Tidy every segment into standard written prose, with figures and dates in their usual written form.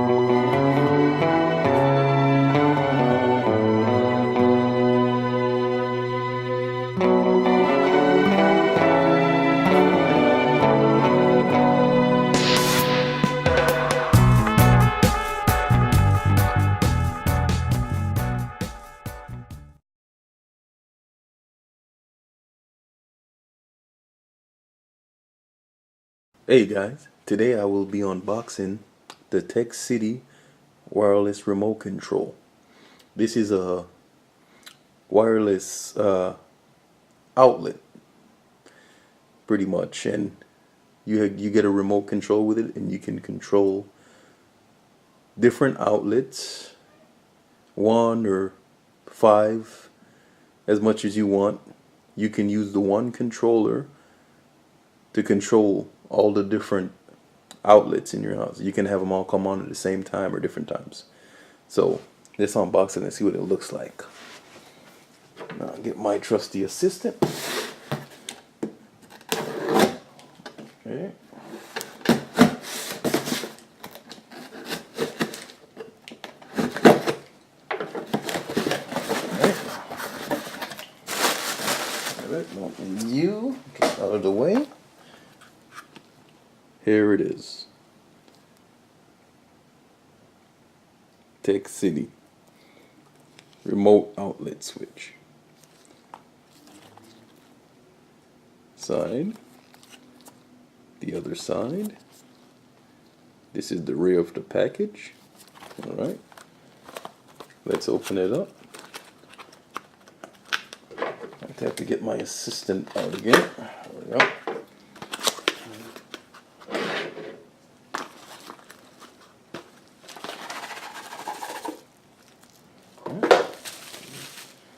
Hey guys, today I will be unboxing the Etekcity wireless remote control. This is a wireless outlet, pretty much, and you get a remote control with it, and you can control different outlets, one or five, as much as you want. You can use the one controller to control all the different outlets in your house. You can have them all come on at the same time or different times. So let's unbox it and see what it looks like. Now I'll get my trusty assistant. Okay. You get out of the way. Here it is. Etekcity remote outlet switch. Side. The other side. This is the rear of the package. Alright. Let's open it up. I have to get my assistant out again. There we go.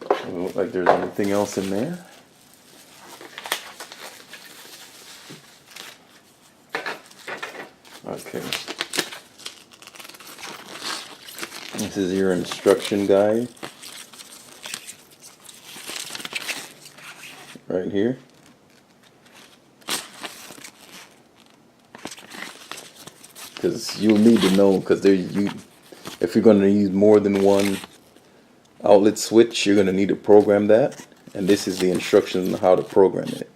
Doesn't look like there's anything else in there. Okay. This is your instruction guide. Right here. Because you'll need to know, because if you're going to use more than one outlet switch, you're going to need to program that, and this is the instructions on how to program it.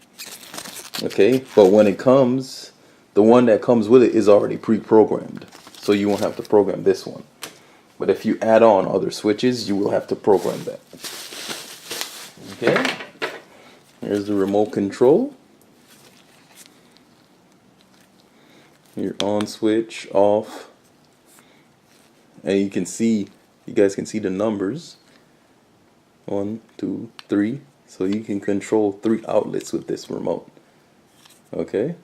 Okay, but when it comes, the one that comes with it is already pre-programmed, so you won't have to program this one. But if you add on other switches, you will have to program that. Okay, here's the remote control. Your on switch, off, and you guys can see the numbers. 1, 2, 3. So you can control 3 outlets with this remote. Okay.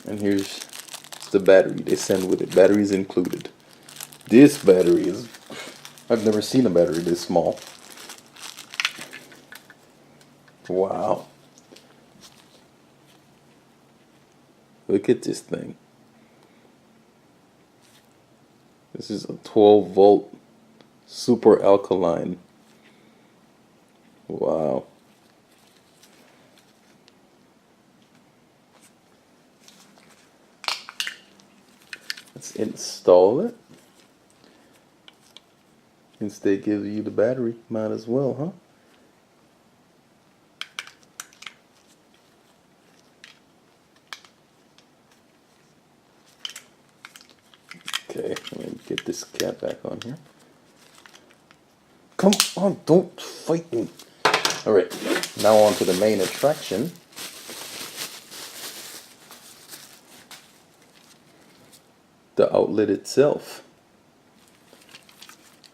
And here's the battery they send with it. Batteries included. This battery is, I've never seen a battery this small. Wow. Look at this thing. This is a 12-volt super alkaline. Wow. Let's install it. Since they give you the battery, might as well, huh? Okay, let me get this cap back on here. Come on, don't fight me. Alright, now on to the main attraction. The outlet itself.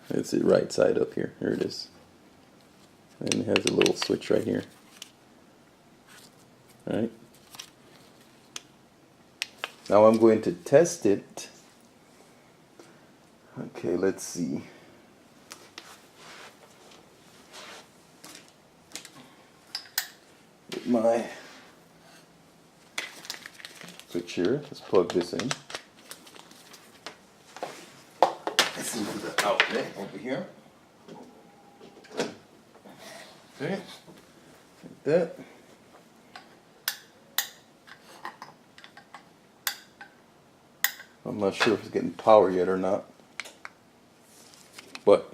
It's the right side up here. Here it is. And it has a little switch right here. Alright. Now I'm going to test it. Okay, let's see. Get my switch here. Let's plug this in. Let's see the outlet over here. Okay, like that. I'm not sure if it's getting power yet or not, but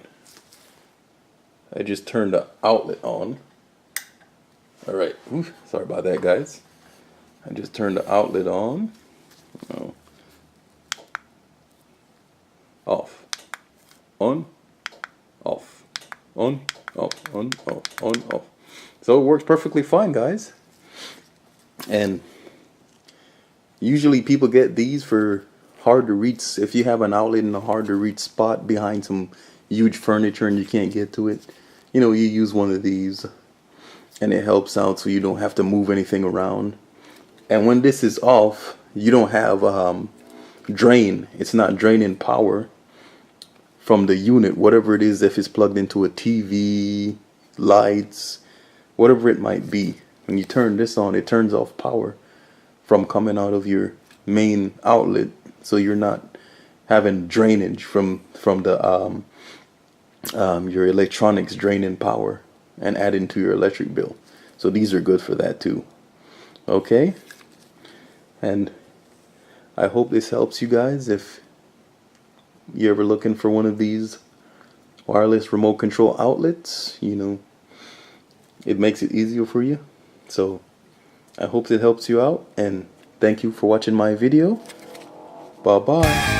I just turned the outlet on. Alright, sorry about that, guys. I just turned the outlet on. Oh. Off. On. Off. On. Off. On. Off. On. Off. So it works perfectly fine, guys. And usually people get these for hard to reach. If you have an outlet in a hard to reach spot behind some huge furniture and you can't get to it, you know, you use one of these and it helps out so you don't have to move anything around. And when this is off, you don't have drain. It's not draining power from the unit, whatever it is, if it's plugged into a TV, lights, whatever it might be. When you turn this on, it turns off power from coming out of your main outlet, so you're not having drainage from the your electronics draining power and adding to your electric bill. So these are good for that too. Okay, and I hope this helps you guys. If you're ever looking for one of these wireless remote control outlets, you know, it makes it easier for you. So I hope it helps you out, and thank you for watching my video. Bye bye.